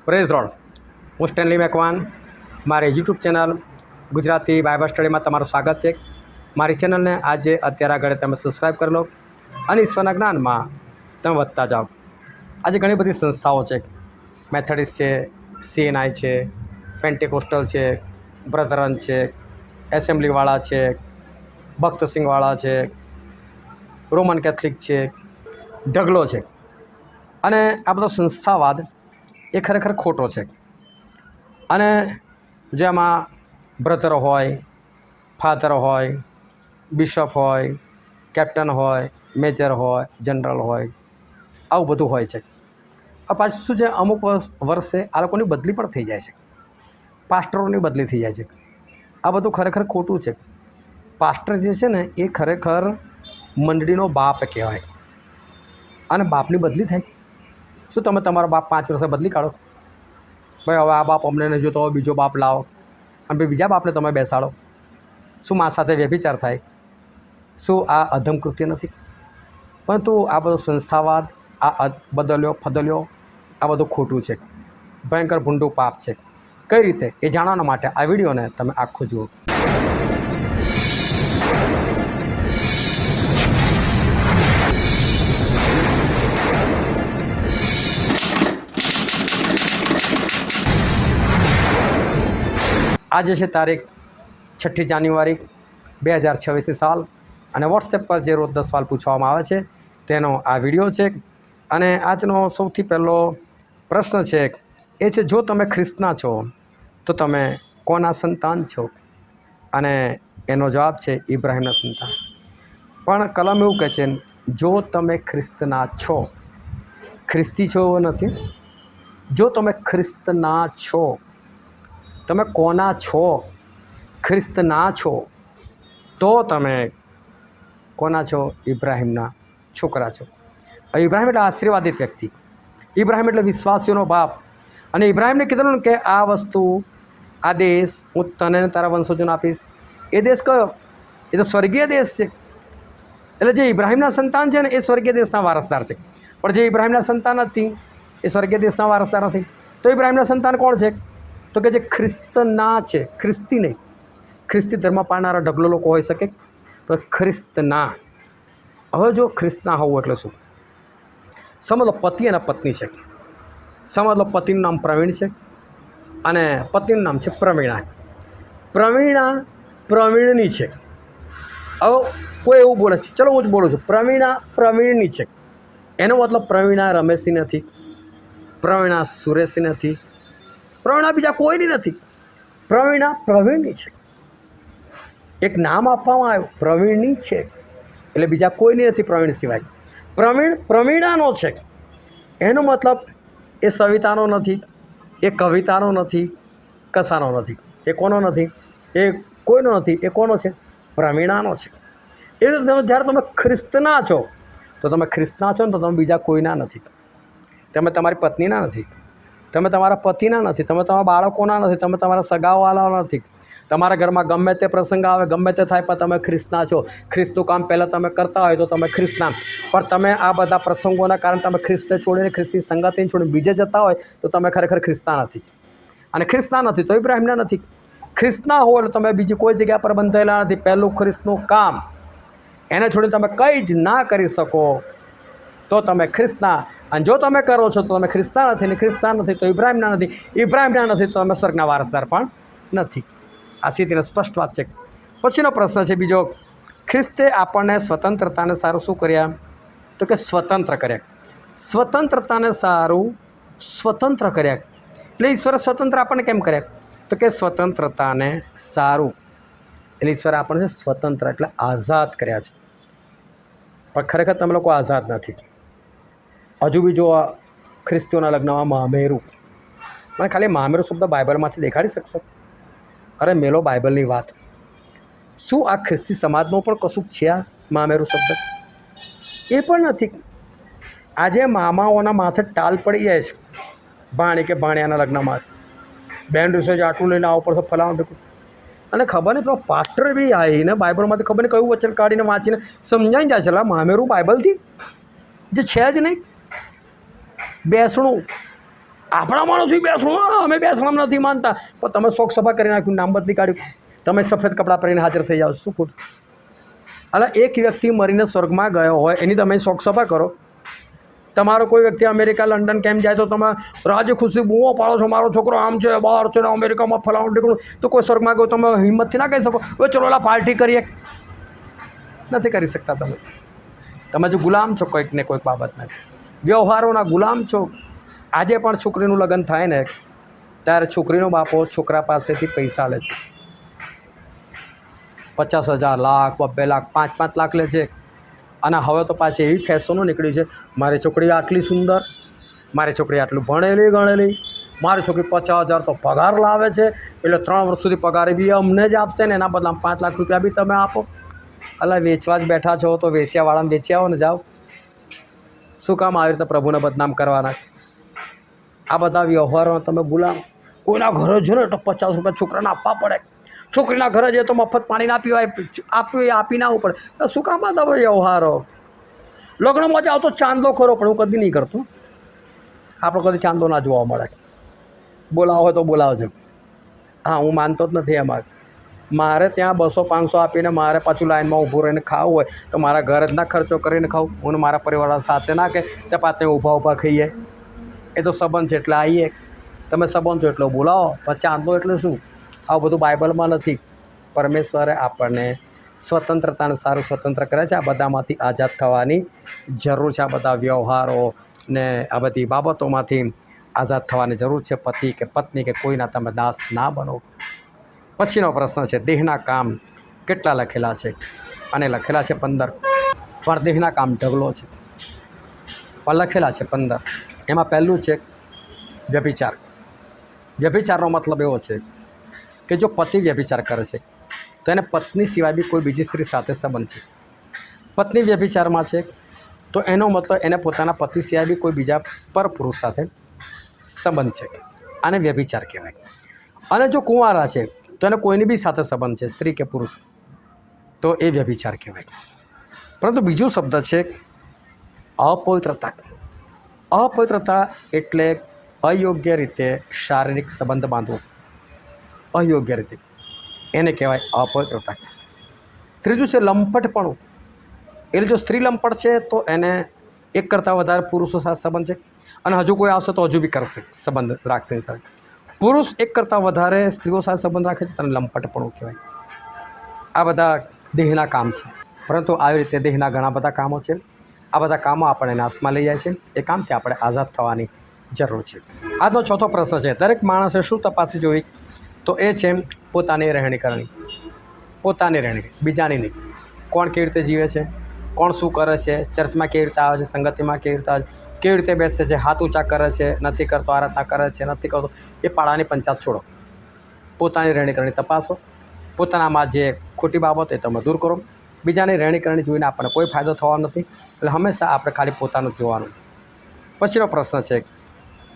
Praise road. હું Stanley Macwan. મારી YouTube channel Gujarati Bible સ્ટડીમાં તમારું સ્વાગત છે. મારી ચેનલને આજે અત્યારે આગળ તમે સબસ્ક્રાઈબ કરી લો અને ઈશ્વરના જ્ઞાનમાં તમે વધતા જાઓ. આજે ઘણી બધી સંસ્થાઓ છે. મેથડિસ્ટ છે, CNI છે, પેન્ટેકોસ્ટલ છે, બ્રધરન છે, એસેમ્બલીવાળા છે, ભક્તસિંહવાળા છે, રોમન કેથલિક છે, ઢગલો છે. અને આ બધો સંસ્થાવાદ એ ખરેખર ખોટો છે. અને જેમાં બ્રધર હોય, ફાધર હોય, બિશપ હોય, કેપ્ટન હોય, મેજર હોય, જનરલ હોય, આવું બધું હોય છે. આ પાછું શું છે, અમુક વર્ષે આ લોકોની બદલી પણ થઈ જાય છે. પાસ્ટરોની બદલી થઈ જાય છે. આ બધું ખરેખર ખોટું છે. પાસ્ટર જે છે ને એ ખરેખર મંડળીનો બાપ કહેવાય. અને બાપની બદલી થાય. શું તમે તમારો બાપ 5 વર્ષે બદલી કાઢો? ભાઈ હવે આ બાપ અમને નહીં જોતો, હવે બીજો બાપ લાવો અને ભાઈ બીજા બાપને તમે બેસાડો? શું મા સાથે વ્યભિચાર થાય? શું આ અધમ કૃત્ય નથી? પરંતુ આ બધો સંસ્થાવાદ, આ બદલ્યો ફદલ્યો, આ બધું ખોટું છે. ભયંકર ભૂંડું પાપ છે. કઈ રીતે એ જાણવાના માટે આ વિડીયોને તમે આખો જુઓ. આજે છે તારીખ 6 જાન્યુઆરી 2026 સાલ. અને વોટ્સએપ પર જે રોજ 10 સવાલ પૂછવામાં આવે છે તેનો આ વિડીયો છે. અને આજનો સૌથી પહેલો પ્રશ્ન છે એ છે, જો તમે ખ્રિસ્તના છો તો તમે કોના સંતાન છો? અને એનો જવાબ છે ઇબ્રાહિમના સંતાન. પણ કલમ એવું કહે છે, જો તમે ખ્રિસ્તના છો. ખ્રિસ્તી છો એવો નથી. જો તમે ખ્રિસ્તના છો, તમે કોના છો? ખ્રિસ્તના છો તો તમે કોના છો? ઇબ્રાહિમના છોકરા છો. ઇબ્રાહિમ એટલે આશીર્વાદિત વ્યક્તિ. ઇબ્રાહિમ એટલે વિશ્વાસીઓનો બાપ. અને ઇબ્રાહિમને કીધેલું ને કે આ વસ્તુ, આ દેશ હું તને અને તારા વંશજોને આપીશ. એ દેશ કયો? એ તો સ્વર્ગીય દેશ છે. એટલે જે ઇબ્રાહિમના સંતાન છે ને એ સ્વર્ગીય દેશના વારસદાર છે. પણ જે ઇબ્રાહિમના સંતાન નથી એ સ્વર્ગીય દેશના વારસદાર નથી. તો ઇબ્રાહિમના સંતાન કોણ છે? તો કે જે ખ્રિસ્તના છે. ખ્રિસ્તી નહીં. ખ્રિસ્તી ધર્મ પાળનારા ઢગલો લોકો હોઈ શકે, તો ખ્રિસ્તના. હવે જો ખ્રિસ્તના હોવું એટલે શું? સમજ લો, પતિ અને પત્ની છે. સમજ લો, પતિનું નામ પ્રવીણ છે અને પત્નીનું નામ છે પ્રવીણા. પ્રવીણા પ્રવીણની છે. હવે કોઈ એવું બોલે છે, ચલો હું જ બોલું છું, પ્રવીણા પ્રવીણની છે. એનો મતલબ પ્રવીણા રમેશની નથી, પ્રવીણા સુરેશની નથી, પ્રવીણા બીજા કોઈની નથી. પ્રવીણા પ્રવીણની છે. એક નામ આપવામાં આવ્યું, પ્રવીણની છે, એટલે બીજા કોઈની નથી પ્રવીણ સિવાય. પ્રવીણ પ્રવીણાનો છે. એનો મતલબ એ સવિતાનો નથી, એ કવિતાનો નથી, કશાનો નથી. એ કોનો નથી? એ કોઈનો નથી. એ કોનો છે? પ્રવીણાનો છે. એ રીતે જ્યારે તમે ખ્રિસ્તના છો તો તમે ખ્રિસ્તના છો ને તો તમે બીજા કોઈના નથી. તમે તમારી પત્નીના નથી, તમે તમારા પતિના નથી, તમે તમારા બાળકોના નથી, તમે તમારા સગાવાળાના નથી. તમારા ઘરમાં ગમે તે પ્રસંગ આવે, ગમે તે થાય, પણ તમે ખ્રિસ્તના છો. ખ્રિસ્તનું કામ પહેલાં તમે કરતા હોય તો તમે ખ્રિસ્તના. પણ તમે આ બધા પ્રસંગોના કારણે તમે ખ્રિસ્તને છોડીને, ખ્રિસ્તી સંગાતીને છોડીને બીજે જતા હોય તો તમે ખરેખર ખ્રિસ્તા નથી. અને ખ્રિસ્તા નથી તો ઇબ્રાહિમના નથી. ખ્રિસ્તના હો એટલે તમે બીજી કોઈ જગ્યા પર બંધાયેલા નથી. પહેલું ખ્રિસ્તનું કામ એને છોડીને તમે કંઈ જ ના કરી શકો તો તમે ખ્રિસ્તના. અને જો તમે કરો છો તો તમે ખ્રિસ્તા નથી. ને ખ્રિસ્તા નથી તો ઇબ્રાહિમના નથી. ઇબ્રાહિમના નથી તો તમે સ્વર્ગના વારસદાર પણ નથી. આ સ્થિતિને સ્પષ્ટ વાત છે. પછીનો પ્રશ્ન છે બીજો, ખ્રિસ્તે આપણને સ્વતંત્રતાને સારું શું કર્યા? તો કે સ્વતંત્ર કર્યા. સ્વતંત્રતાને સારું સ્વતંત્ર કર્યા. એટલે ઈશ્વરે સ્વતંત્ર આપણને કેમ કર્યા? તો કે સ્વતંત્રતાને સારું. એટલે ઈશ્વરે આપણને સ્વતંત્ર એટલે આઝાદ કર્યા છે. પણ ખરેખર તમે લોકો આઝાદ નથી. હજુ બી જો ખ્રિસ્તીઓના લગ્નમાં મામેરું, મને ખાલી મામેરું શબ્દ બાઇબલમાંથી દેખાડી શકશો? અરે મેલો બાઇબલની વાત. શું આ ખ્રિસ્તી સમાજનો પણ કશુંક છે આ મામેરું શબ્દ? એ પણ નથી. આજે મામાઓના માથે ટાલ પડી જાય છે ભાણી કે ભાણિયાના લગ્નમાં. બેન રિસેજ આટલું લઈને આવો પડશે ફલાણું ઢીકું. અને ખબર નહીં પેલો પાસ્ટર બી આવીને બાઇબલમાંથી ખબર નહીં કયું વચન કાઢીને વાંચીને સમજાઈ જાય છે. એટલે મામેરું બાઇબલથી જે છે જ નહીં. બેસણું આપણામાં નથી બેસવું, અમે બેસવામાં નથી માનતા, પણ તમે શોક સભા કરી નાખ્યું, નામ બદલી કાઢ્યું, તમે સફેદ કપડાં પહેરીને હાજર થઈ જાઓ, શું ખોટું? એટલે એક વ્યક્તિ મરીને સ્વર્ગમાં ગયો હોય એની તમે શોક સભા કરો. તમારો કોઈ વ્યક્તિ અમેરિકા લંડન કેમ જાય તો તમે રાજી ખુશી બૂમો પાડો છો, મારો છોકરો આમ છે, બહાર છે ને અમેરિકામાં ફલાણું ઢીકણું, તો કોઈ સ્વર્ગમાં ગયો તમે હિંમતથી ના કહી શકો હવે ચલો ઓલા પાર્ટી કરીએ? નથી કરી શકતા. તમે જો ગુલામ છો કોઈક ને કોઈક બાબતના, વ્યવહારોના ગુલામ છો. આજે પણ છોકરીનું લગ્ન થાય ને ત્યારે છોકરીનો બાપો છોકરા પાસેથી પૈસા લે છે, 50,000, લાખ, 2 લાખ, 5 લાખ લે છે. અને હવે તો પાછી એવી ફેશનો નીકળી છે, મારી છોકરી આટલી સુંદર, મારી છોકરી આટલું ભણેલી ગણેલી, મારી છોકરી 50,000 તો પગાર લાવે છે, એટલે 3 વર્ષ સુધી પગાર બી અમને જ આપશે ને એના બદલામાં 5 લાખ રૂપિયા બી તમે આપો. એટલે વેચવા જ બેઠા છો તો વેચ્યાવાળાને વેચી આવો ને, જાઓ. શું કામ આવી રીતે પ્રભુને બદનામ કરવાના? આ બધા વ્યવહારો તમે ગુલામ. કોઈના ઘરે જો ને તો 50 રૂપિયા છોકરાને આપવા પડે, છોકરીના ઘરે જઈએ તો મફત પાણી ના પીવાય, આપી ના આવવું પડે. શું કામ બધા વ્યવહારો? લગ્નમાં જાઓ તો ચાંદલો ખરો, પણ હું કદી નહીં કરતો. આપણો કદી ચાંદલો ના જોવા મળે. બોલાવો હોય તો બોલાવજો. હા, હું માનતો જ નથી એમાં. મારે ત્યાં 200-500 આપીને મારે પાછું લાઈનમાં ઊભું રહીને ખાવું હોય તો મારા ઘરે જ ના ખર્ચો કરીને ખાવું. હું મારા પરિવાર સાથે ના કે તે પાતે ઊભા ખાઈએ. એ તો સંબંધ છે એટલે આવીએ. તમે સંબંધ છો એટલે બોલાવો, પણ ચાંદલો એટલે શું? આવું બધું બાઇબલમાં નથી. પરમેશ્વરે આપણને સ્વતંત્રતાને સારું સ્વતંત્ર કરે છે. આ બધામાંથી આઝાદ થવાની જરૂર છે. આ બધા વ્યવહારો ને આ બધી બાબતોમાંથી આઝાદ થવાની જરૂર છે. પતિ કે પત્ની કે કોઈના તમે દાસ ના બનો. પછીનો પ્રશ્ન છે, દેહના કામ કેટલા લખેલા છે? અને લખેલા છે 15, પણ દેહના કામ ઢગલો છે, પણ લખેલા છે 15. એમાં પહેલું છે વ્યભિચાર. વ્યભિચારનો મતલબ એવો છે કે જો પતિ વ્યભિચાર કરે છે તો એને પત્ની સિવાય બી કોઈ બીજી સ્ત્રી સાથે સંબંધ છે. પત્ની વ્યભિચારમાં છે તો એનો મતલબ એને પોતાના પતિ સિવાય બી કોઈ બીજા પર પુરુષ સાથે સંબંધ છે, આને વ્યભિચાર કહેવાય. અને જો કુંવારા છે તો એને કોઈની બી સાથે સંબંધ છે, સ્ત્રી કે પુરુષ, તો એ વ્યભિચાર કહેવાય. પરંતુ બીજો શબ્દ છે અપવિત્રતા. અપવિત્રતા એટલે અયોગ્ય રીતે શારીરિક સંબંધ બાંધવો, અયોગ્ય રીતે, એને કહેવાય અપવિત્રતા. ત્રીજું છે લંપટપણું. એટલે જો સ્ત્રી લંપટ છે તો એને એક કરતાં વધારે પુરુષો સાથે સંબંધ છે, અને હજુ કોઈ આવશે તો હજુ બી કરશે, સંબંધ રાખશે. સાથે પુરુષ એક કરતાં વધારે સ્ત્રીઓ સાથે સંબંધ રાખે છે, તેને લંપટપણું કહેવાય. આ બધા દેહના કામ છે. પરંતુ આવી રીતે દેહના ઘણા બધા કામો છે. આ બધા કામો આપણે નાશમાં લઈ જાય છે. એ કામથી આપણે આઝાદ થવાની જરૂર છે. આજનો ચોથો પ્રશ્ન છે, દરેક માણસે શું તપાસી જોવી? તો એ છે પોતાની રહેણી કરણી. પોતાની રહેણી, બીજાની નહીં. કોણ કેવી રીતે જીવે છે, કોણ શું કરે છે, ચર્ચમાં કેવી રીતે આવે છે, સંગતિમાં કેવી રીતે આવે છે, કેવી રીતે બેસે છે, હાથ ઊંચા કરે છે, નથી કરતો, આરાધના કરે છે, નથી કરતો, એ પાડાની પંચાયત છોડો. પોતાની રહેણી કરણી તપાસો. પોતાનામાં જે ખોટી બાબત એ તમે દૂર કરો. બીજાની રહેણી કરણી જોઈને આપણને કોઈ ફાયદો થવાનો નથી. એટલે હંમેશા આપણે ખાલી પોતાનું જ જોવાનું. પછીનો પ્રશ્ન છે,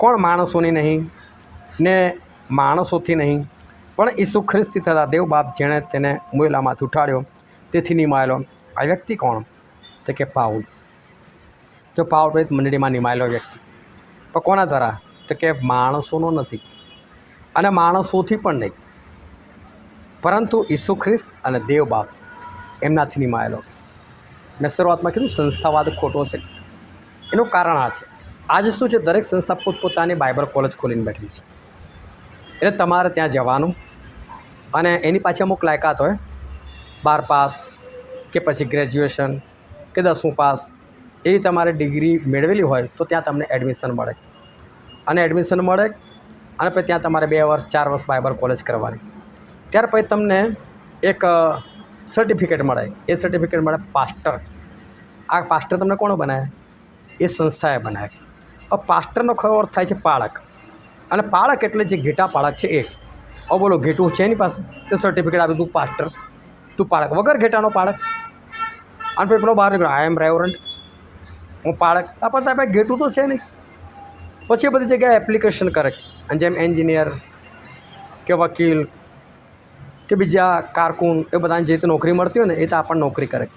કોણ માણસોની નહીં ને માણસોથી નહીં પણ ઈસુ ખ્રિસ્તી થતા દેવ બાપ જેણે તેને મુએલામાંથી ઉઠાડ્યો તેથી નિમાયેલો, આ વ્યક્તિ કોણ? તો કે પાઉલ. જો પાઉલ પ્રેરિત મંડળીમાં નિમાયેલો વ્યક્તિ. પણ કોના દ્વારા? તો કે માણસોનો નથી અને માણસોથી પણ નહીં, પરંતુ ઈસુ ખ્રિસ્ત અને દેવ બાપ એમનાથી નિમાયેલો. મેં શરૂઆતમાં કીધું સંસ્થાવાદ ખોટો છે. એનું કારણ આ છે, આજે શું છે, દરેક સંસ્થા પોતપોતાની બાઇબલ કોલેજ ખોલીને બેઠી છે. એટલે તમારે ત્યાં જવાનું અને એની પાછી અમુક લાયકાત હોય, 12 પાસ કે પછી ગ્રેજ્યુએશન કે 10મું પાસ, એવી તમારે ડિગ્રી મેળવેલી હોય તો ત્યાં તમને એડમિશન મળે. અને એડમિશન મળે અને પછી ત્યાં તમારે 2 વર્ષ 4 વર્ષ બાઇબલ કોલેજ કરવાની. ત્યાર પછી તમને એક સર્ટિફિકેટ મળે. એ સર્ટિફિકેટ મળે પાસ્ટર. આ પાસ્ટર તમને કોણ બનાવે? એ સંસ્થાએ બનાવે. હવે પાસ્ટરનો ખરો અર્થ થાય છે પાળક. અને પાળક એટલે જે ઘેટા પાળક છે એ. હવે બોલો, ઘેટું છે એની પાસે, તે સર્ટિફિકેટ આપે, તું પાસ્ટર, તું પાળક. વગર ઘેટાનો પાળક. અને પછી પેલો બહાર નીકળ્યો, આઈ એમ રેવરન્ટ, હું પાળક. આપણે સાહેબ ઘેટું તો છે નહીં. પછી એ બધી જગ્યાએ એપ્લિકેશન કરે. અને જેમ એન્જિનિયર કે વકીલ કે બીજા કારકુન, એ બધાને જે રીતે નોકરી મળતી હોય ને, એ તો આપણને નોકરી કરે.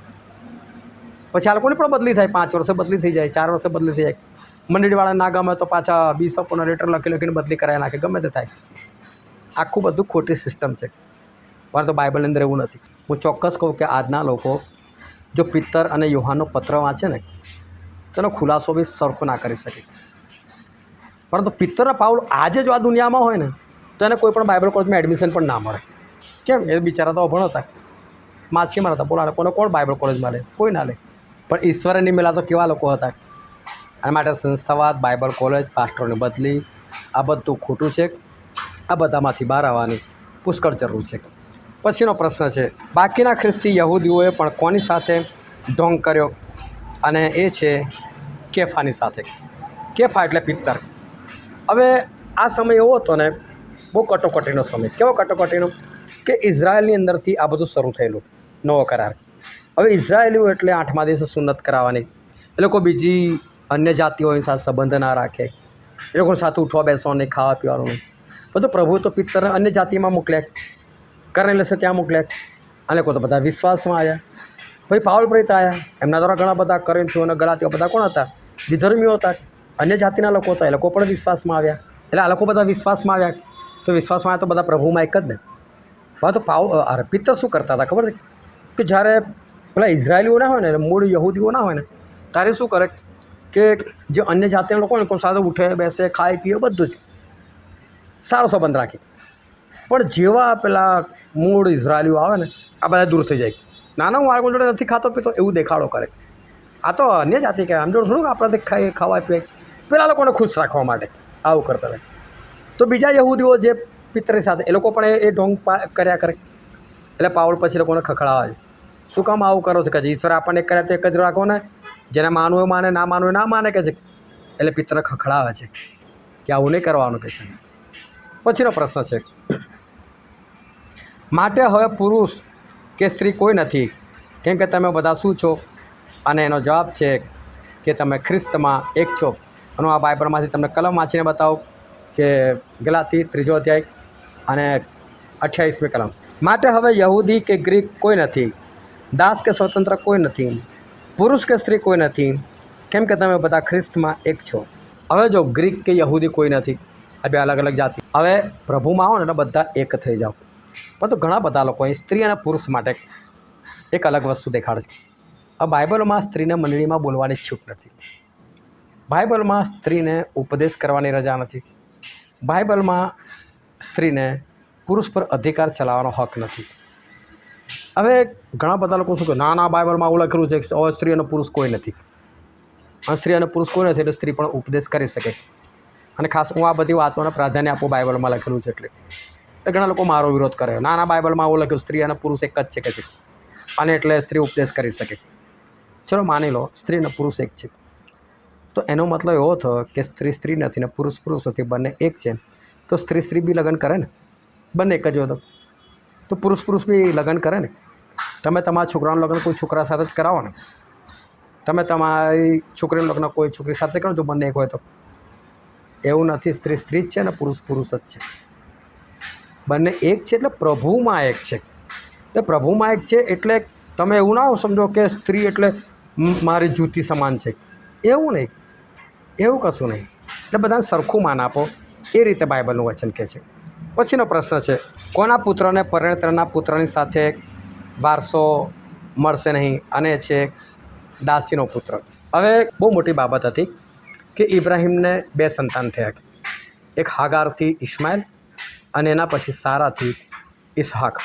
પછી આ લોકોની પણ બદલી થાય, 5 વર્ષે બદલી થઈ જાય, 4 વર્ષે બદલી થઈ જાય. મંડળીવાળા ના ગમે તો પાછા બિશપોના લેટર લખીને બદલી કરાવી નાખે, ગમે તે થાય. આખું બધું ખોટી સિસ્ટમ છે, પરંતુ બાઇબલની અંદર એવું નથી. હું ચોક્કસ કહું કે આજના લોકો જો પિત્તર અને યોહાનનો પત્ર વાંચે ને તેનો ખુલાસો બી સરખો ના કરી શકે. પરંતુ પિત્તર અને પાઉલ આજે જો આ દુનિયામાં હોય ને તો એને કોઈ પણ બાઇબલ કોલેજમાં એડમિશન પણ ના મળે. કેમ? એ બિચારા તો અભણ હતા, માછીમાર હતા. બોલા લોકોને કોણ બાઇબલ કોલેજમાં લે? કોઈ ના લે. પણ ઈશ્વરે નહીં મળ્યા તો કેવા લોકો હતા. અને માટે સંસવાદ, બાઇબલ કોલેજ, પાસ્ટરોની બદલી, આ બધું ખોટું છે. આ બધામાંથી બહાર આવવાની પુષ્કળ જરૂર છે. પછીનો પ્રશ્ન છે, બાકીના ખ્રિસ્તી યહૂદીઓએ પણ કોની સાથે ઢોંગ કર્યો? અને એ છે કેફાની સાથે. કેફા એટલે પિત્તર. હવે આ સમય એવો હતો ને, બહુ કટોકટીનો સમય. કેવો કટોકટીનો? કે ઇઝરાયલની અંદરથી આ બધું શરૂ થયેલું, નવો કરાર. હવે ઇઝરાયેલીઓ એટલે 8મા દિવસે સુન્નત કરાવવાની. એ લોકો બીજી અન્ય જાતિઓની સાથે સંબંધ ના રાખે, એ લોકો સાથે ઉઠવા બેસવાનું નહીં, ખાવા પીવાનું નહીં. બધું પ્રભુ તો પિત્તર અન્ય જાતિમાં મોકલ્યા, કરનેલિયસે ત્યાં મોકલ્યા, અને લોકો તો બધા વિશ્વાસમાં આવ્યા. ભાઈ પાઉલ પ્રેરિત આવ્યા, એમના દ્વારા ઘણા બધા કોરિન્થીઓ અને ગલાતીઓ બધા કોણ હતા? વિધર્મીઓ હતા, અન્ય જાતિના લોકો હતા. એ લોકો પણ વિશ્વાસમાં આવ્યા. એટલે આ લોકો બધા વિશ્વાસમાં આવ્યા, તો વિશ્વાસમાં આવ્યા તો બધા પ્રભુમાં એક જ ને. તો પિત્તર શું કરતા હતા ખબર છે? કે જ્યારે પેલા ઇઝરાયેલીઓ ના હોય ને, મૂળ યહૂદીઓ ના હોય ને, ત્યારે શું કરે કે જે અન્ય જાતિના લોકો ને સાથે ઉઠે બેસે, ખાય પીએ, બધું જ સારો સંબંધ રાખે. પણ જેવા પેલા મૂળ ઇઝરાયેલીઓ આવે ને, આ બધા દૂર થઈ જાય. નાના હું આ લોકો જોડે નથી ખાતો પીતો એવું દેખાડો કરે. આ તો અન્ય જાતિ કહેવાય, આમ જોડે થોડુંક આપણે ખાવા પીએ. પેલા લોકોને ખુશ રાખવા માટે આવું કરતા હતા. તો બીજા યહૂદીઓ જે પિત્તરની સાથે, એ લોકો પણ એ ઢોંગ કર્યા કરે. એટલે પાઉલ પછી લોકોને ખખડાવે છે, શું કામ આવું કરો છો? કે ઈશ્વર આપણને એક કર્યા તો એક જ રાખો ને, જેને માનવું એ માને, ના માનવું એ ના માને કે છે. એટલે પિત્તર ખખડાવે છે કે આવું નહીં કરવાનું કે છે. પછીનો પ્રશ્ન છે, માટે હવે પુરુષ કે સ્ત્રી કોઈ નથી, કેમ કે તમે બધા શું છો? અને એનો જવાબ છે કે તમે ખ્રિસ્તમાં એક છો. અને આ બાઇબલમાંથી તમને કલમ વાંચીને બતાવો કે ગલાતી 3 અધ્યાય અને 28મી કલમ. માટે હવે યહૂદી કે ગ્રીક કોઈ નથી, દાસ કે સ્વતંત્ર કોઈ નથી, પુરુષ કે સ્ત્રી કોઈ નથી, કેમ કે તમે બધા ખ્રિસ્તમાં એક છો. હવે જો ગ્રીક કે યહૂદી કોઈ નથી, આ બે અલગ અલગ જાતિ. હવે પ્રભુમાં આવો ને એટલે બધા એક થઈ જાઓ. પરંતુ ઘણા બધા લોકો અહીં સ્ત્રી અને પુરુષ માટે એક અલગ વસ્તુ દેખાડે છે. આ બાઇબલમાં સ્ત્રીને મંડળીમાં બોલવાની છૂટ નથી. બાઇબલમાં સ્ત્રીને ઉપદેશ કરવાની રજા નથી. બાઇબલમાં સ્ત્રીને પુરુષ પર અધિકાર ચલાવવાનો હક નથી. હવે ઘણા બધા લોકો શું કહે, ના બાઇબલમાં આવું લખેલું છે કે સ્ત્રી અને પુરુષ કોઈ નથી. અને સ્ત્રી અને પુરુષ કોઈ નથી એટલે સ્ત્રી પણ ઉપદેશ કરી શકે. અને ખાસ હું આ બધી વાતોને પ્રાધાન્ય આપું, બાઇબલમાં લખેલું છે એટલે ઘણા લોકો મારો વિરોધ કરે. ના બાઇબલમાં આવું લખ્યું સ્ત્રી અને પુરુષ એક જ છે કે છે, અને એટલે સ્ત્રી ઉપદેશ કરી શકે. ચલો માની લો સ્ત્રી અને પુરુષ એક છે, તો એનો મતલબ એવો થયો કે સ્ત્રી નથી ને પુરુષ નથી, બંને એક છે. તો સ્ત્રી બી લગ્ન કરે ને, બંને એક જ હોય તો પુરુષ બી લગ્ન કરે ને. તમે તમારા છોકરાનું લગ્ન કોઈ છોકરા સાથે જ કરાવો ને, તમે તમારી છોકરીનું લગ્ન કોઈ છોકરી સાથે કરો જો બંને એક હોય તો. એવું નથી, સ્ત્રી જ છે ને પુરુષ જ છે. બંને એક છે એટલે પ્રભુમાં એક છે. એટલે પ્રભુમાં એક છે એટલે તમે એવું ના સમજો કે સ્ત્રી એટલે મારી જૂતી સમાન છે. એવું નહીં, એવું કશું નહીં. એટલે બધાને સરખું માન આપો, એ રીતે બાઇબલનું વચન કહે છે. પછીનો પ્રશ્ન છે, કોના પુત્રને પરણેતરના પુત્રની સાથે વારસો મળશે નહીં? અને છે દાસીનો પુત્ર. હવે બહુ મોટી બાબત હતી કે ઇબ્રાહીમને 2 સંતાન થયા, એક હાગારથી ઇસ્માઇલ અને એના પછી સારાથી ઇસહાક.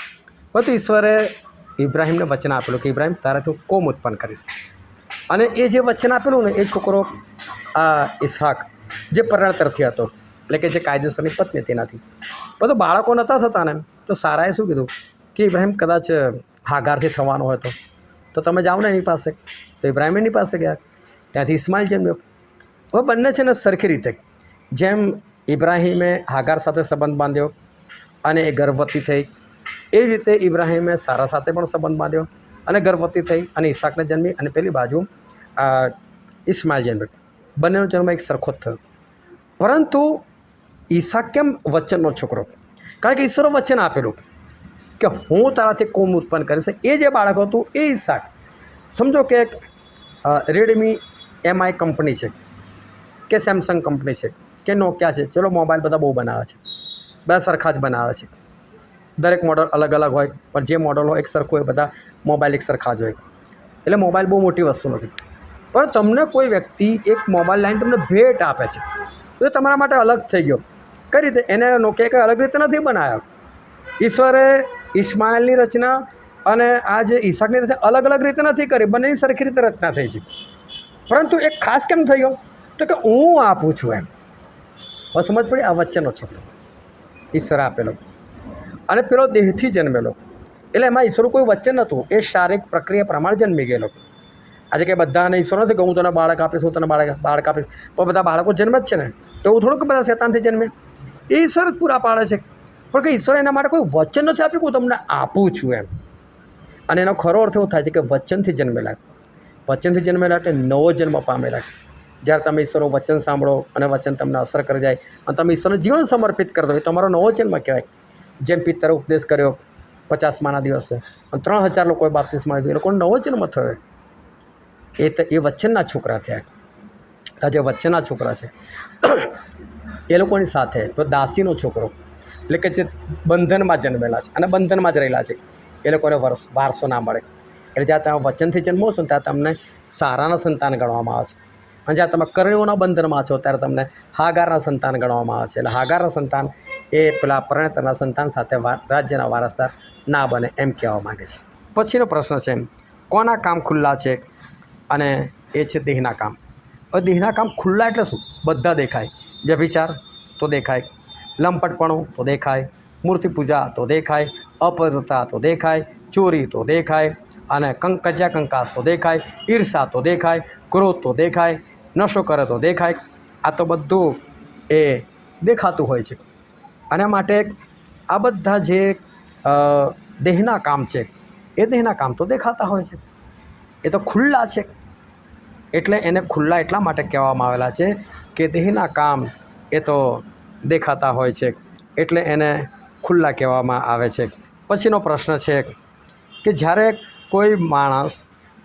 પછી ઈશ્વરે ઇબ્રાહીમને વચન આપેલું કે ઇબ્રાહીમ તારાથી હું કોમ ઉત્પન્ન કરીશ. અને એ જે વચન આપેલું ને એ છોકરો ઇસહાક જે પરણેતરથી હતો, એટલે કે જે કાયદેસરની પત્ની તેનાથી. બધું બાળકો નહોતા થતા ને, તો સારાએ શું કીધું કે ઇબ્રાહીમ કદાચ હાગારથી થવાનું હોય તો તમે જાઓ ને એની પાસે. તો ઇબ્રાહીમ એની પાસે ગયા, ત્યાંથી ઇસ્માઇલ જન્મ્યો. હવે બંને છે ને સરખી રીતે, જેમ ઇબ્રાહીમે હાગાર સાથે સંબંધ બાંધ્યો અને એ ગર્ભવતી થઈ, એ રીતે ઇબ્રાહીમે સારા સાથે પણ સંબંધ બાંધ્યો અને ગર્ભવતી થઈ અને ઈસાકને જન્મી, અને પેલી બાજુ ઇસ્માઇલ જન્મ્યો. બંનેનો જન્મ એક સરખો જ થયો. પરંતુ ઈસાક કેમ વચનનો છોકરો? કારણ કે ઈશ્વરે વચન આપેલું કે હું તારાથી કોમ ઉત્પન્ન કરીશ. એ જે બાળક હતું એ ઈસાક. સમજો કે રેડમી MI કંપની છે કે સેમસંગ કંપની છે કે નોકિયા છે, ચલો મોબાઈલ બધા બહુ બનાવે છે, બધા સરખા જ બનાવે છે. દરેક મોડલ અલગ અલગ હોય, પણ જે મોડલ હોય એક સરખું હોય, બધા મોબાઈલ એક સરખા જ હોય. એટલે મોબાઈલ બહુ મોટી વસ્તુ નથી. પણ તમને કોઈ વ્યક્તિ એક મોબાઈલ લાઈન તમને ભેટ આપે છે તો એ તમારા માટે અલગ થઈ ગયો. કઈ રીતે? એને નોકિયા કંઈ અલગ રીતે નથી બનાવ્યો. ઈશ્વરે ઇસ્માઇલની રચના અને આ જે ઈસાકની રચના અલગ અલગ રીતે નથી કરી, બંનેની સરખી રીતે રચના થઈ છે. પરંતુ એક ખાસ કેમ થયો તો કે હું આપું છું એમ. હવે સમજ પડી? આ વચ્ચેનો છોકરો ઈશ્વરે આપેલો અને પેલો દેહથી જન્મેલો, એટલે એમાં ઈશ્વરનું કોઈ વચ્ચે નહોતું. એ શારીરિક પ્રક્રિયા પ્રમાણે જન્મી ગયેલો. આજે કંઈ બધાને ઈશ્વર નથી કે હું તને બાળક આપીશ, હું તને બાળક આપીશ, પણ બધા બાળકો જન્મે જ છે ને. તો એવું થોડું કે બધા શેતાનથી જન્મે. એ ઈશ્વર જ પૂરા પાડે છે. પણ કે ઈશ્વરે એના માટે કોઈ વચન નથી આપ્યું કે હું તમને આપું છું એમ. અને એનો ખરો અર્થ એવો થાય છે કે વચનથી જન્મેલા. વચનથી જન્મેલા એટલે નવો જન્મ પામેલા. જ્યારે તમે ઈશ્વરનું વચન સાંભળો અને વચન તમને અસર કરી જાય અને તમે ઈશ્વરને જીવન સમર્પિત કરી દો, એ તમારો નવો જન્મ કહેવાય. જેમ પિત્તરે ઉપદેશ કર્યો 50માના દિવસે અને 3000 લોકોએ બાપ્તિસ્મા લીધું, એ લોકોનો નવો જન્મ થયો. એ વચનના છોકરા થયા. આ જે વચનના છોકરા છે એ લોકોની સાથે તો દાસીનો છોકરો, એટલે કે જે બંધનમાં જન્મેલા છે અને બંધનમાં જ રહેલા છે, એ લોકોને વારસો ના મળે. એટલે જ્યાં તમે વચનથી જન્મો છો ને ત્યાં તમને સારાના સંતાન ગણવામાં આવે છે. અને જ્યાં તમે કરણીઓના બંધનમાં છો ત્યારે તમને હાગારના સંતાન ગણવામાં આવે છે. એટલે હાગારના સંતાન એ પેલા પરણેતરના સંતાન સાથે રાજ્યના વારસદાર ના બને એમ કહેવા માગે છે. પછીનો પ્રશ્ન છે, કોના કામ ખુલ્લા છે? અને એ છે દેહના કામ. હવે દેહના કામ ખુલ્લા એટલે શું? બધા દેખાય. વ્યભિચાર તો દેખાય, લંપટપણું તો દેખાય, મૂર્તિ પૂજા તો દેખાય, અપવિત્રતા તો દેખાય, ચોરી તો દેખાય, અને કજ્યા કંકાસ તો દેખાય, ઈર્ષા તો દેખાય, ક્રોધ તો દેખાય, નશો કરે તો દેખાય. આ તો બધું એ દેખાતું હોય છે. અને માટે આ બધા જે દેહના કામ છે એ દેહના કામ તો દેખાતા હોય છે. એ તો ખુલ્લા છે. એટલે એને ખુલ્લા એટલા માટે કહેવામાં આવેલા છે કે દેહના કામ એ તો દેખાતા હોય છે, એટલે એને ખુલ્લા કહેવામાં આવે છે. પછીનો પ્રશ્ન છે કે જ્યારે કોઈ માણસ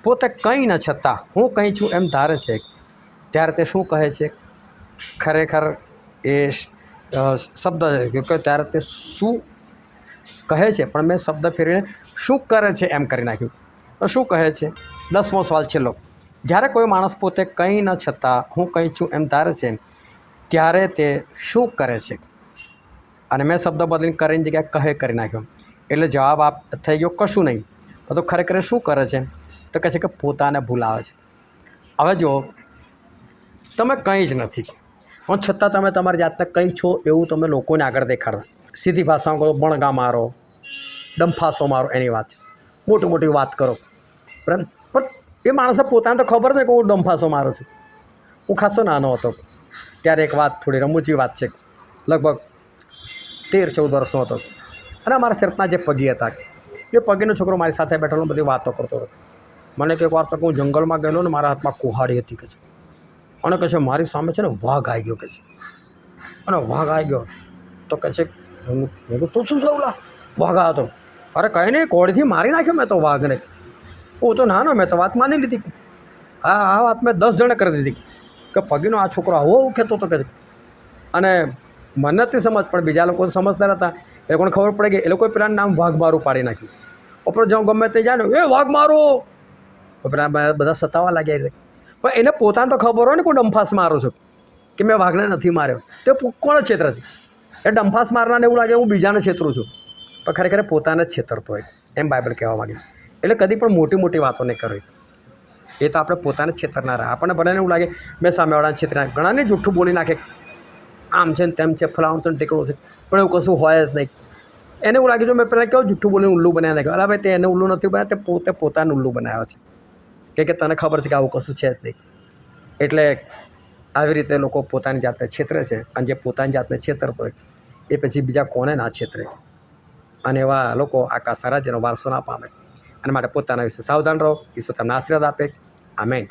પોતે કંઈ ન છતાં હું કંઈ છું એમ ધારે છે ત્યારે તે શું કહે છે? ખરેખર એ શબ્દ કે ત્યારે તે શું કહે છે, પણ મેં શબ્દ ફેરવીને શું કરે છે એમ કરી નાખ્યું. તો શું કહે છે? 10મો સવાલ છેલ્લો. જ્યારે કોઈ માણસ પોતે કંઈ ન છતાં હું કંઈ છું એમ ધારે છે ત્યારે તે શું કરે છે? અને મેં શબ્દ બદલીને કરીને જગ્યાએ કહે કરી નાખ્યો. એટલે જવાબ થઈ ગયો કશું નહીં. તો ખરેખર શું કરે છે? તો કહે છે કે પોતાને ભૂલાવે છે. હવે જુઓ, તમે કંઈ જ નથી પણ છતાં તમે તમારી જાતને કંઈ છો એવું તમે લોકોને આગળ દેખાડો. સીધી ભાષામાં કહો, બણગા મારો, ડંફાસો મારો, એની વાત મોટી મોટી વાત કરો. બરાબર? પણ એ માણસને પોતાને તો ખબર નથી કે હું ડંફાસો મારું છું. હું ખાસો નાનો હતો ત્યારે એક વાત, થોડી રમૂજી વાત છે, લગભગ 13-14 વર્ષનો હતો અને અમારા ચર્ચના જે પગી હતા એ પગીનો છોકરો મારી સાથે બેઠેલો બધી વાતો કરતો હતો. મને કંઈક વાર તો હું જંગલમાં ગયેલો ને મારા હાથમાં કુહાડી હતી કે છે, અને કહે છે મારી સામે છે ને વાઘ આવી ગયો કે છે, અને વાઘ આવી ગયો તો કહે છે મેં કહ્યું તું શું સૌલા વાઘ આવ્યો હતો? અરે કંઈ નહીં, કોળીથી મારી નાખ્યો મેં તો વાઘને. હું તો નાનો, મેં તો વાત માની લીધી. આ વાત મેં 10 જણે કરી દીધી કે પગીનો આ છોકરો આવો કહેતો હતો કે. અને મને નથી સમજ, પણ બીજા લોકો સમજદાર હતા, એ લોકોને ખબર પડે કે એ લોકોએ પેલાનું નામ વાઘ મારું પાડી નાખ્યું. ઉપર જો ગમે તે જાય ને એ વાઘ મારો, પેલા બધા સતાવા લાગ્યા. પણ એને પોતાને તો ખબર હોય ને કોઈ ડંફાસ મારું છું કે મેં વાઘને નથી માર્યો, તો કોણ છેતરે છે? એ ડંફાસ મારનારને એવું લાગે હું બીજાને છેતરું છું, પણ ખરેખર પોતાને જ છેતરતો હોય એમ બાઇબલ કહેવા માગે. એટલે કદી પણ મોટી મોટી વાતો નહીં કરવી. એ તો આપણે પોતાને જ છેતરનારા. આપણને બધાને એવું લાગે મેં સામેવાળાને છેતરા, ઘણાને જૂઠું બોલી નાખે, આમ છે ને તેમ છે, ફલાણું તો ટેકડું છે, પણ એવું કશું હોય જ નહીં. એને એવું લાગે જો મેં પહેલાં કેવું જૂઠું બોલીને ઉલ્લું બનાવી નાખ્યું. અલા ભાઈ, તે એને ઉલ્લું નથી બનાવ્યા, તે પોતે પોતાનું ઉલ્લું બનાવ્યો છે કે તને ખબર છે કે આવું કશું છે જ નહીં. એટલે આવી રીતે લોકો પોતાની જાતને છેતરે છે, અને જે પોતાની જાતને છેતરતો હોય એ પછી બીજા કોને ના છેતરે. અને એવા લોકો આકાશ રાજ્યનો વારસો ના પામે. અને માટે પોતાના વિશે સાવધાન રહો. ઈશ્વર તમને આશીર્વાદ આપે. આમેન.